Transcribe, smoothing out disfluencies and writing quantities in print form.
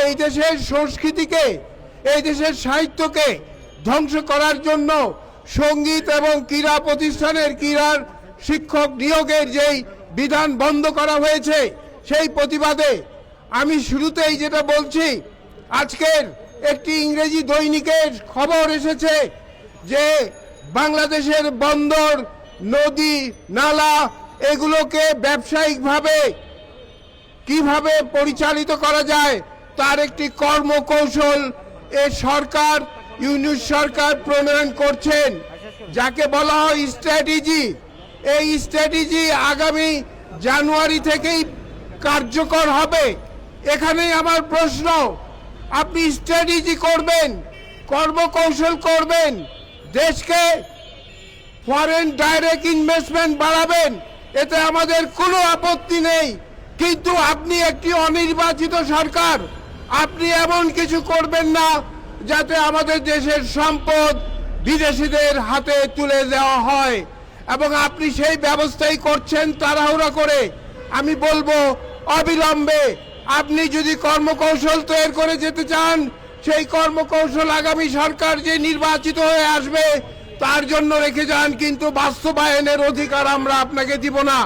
এই দেশের সংস্কৃতিকে, এই দেশের সাহিত্যকে ধ্বংস করার জন্য সঙ্গীত এবং ক্রীড়া প্রতিষ্ঠানের ক্রীড়ার শিক্ষক নিয়োগের যেই বিধান বন্ধ করা হয়েছে, সেই প্রতিবাদে আমি শুরুতেই যেটা বলছি, আজকের একটি ইংরেজি দৈনিকের খবর এসেছে যে বাংলাদেশের বন্দর, নদী, নালা এগুলোকে ব্যবসায়িকভাবে কিভাবে পরিচালিত করা যায় তার একটি কর্মকৌশল এ সরকার, ইউনূস সরকার প্রণয়ন করছেন, যাকে বলা হয় স্ট্র্যাটেজি। এই স্ট্র্যাটেজি আগামী জানুয়ারি থেকেই কার্যকর হবে। এখানেই আমার প্রশ্ন, আপনি স্ট্র্যাটেজি করবেন, কর্মকৌশল করবেন, দেশকে ফরেন ডাইরেক্ট ইনভেস্টমেন্ট বাড়াবেন, এতে আমাদের কোনো আপত্তি নেই। কিন্তু আপনি একটি অনির্বাচিত সরকার, আপনি এমন কিছু করবেন না যাতে আমাদের দেশের সম্পদ বিদেশিদের হাতে তুলে দেওয়া হয়, এবং আপনি সেই ব্যবস্থাই করছেন তাড়াহুড়া করে। আমি বলবো অবিলম্বে আপনি যদি কর্মকৌশল তৈরি করে যেতে চান, সেই কর্মকৌশল আগামী সরকার যে নির্বাচিত হয়ে আসবে তার জন্য রেখে যান, কিন্তু বাস্তবায়নের অধিকার আমরা আপনাকে দিব না।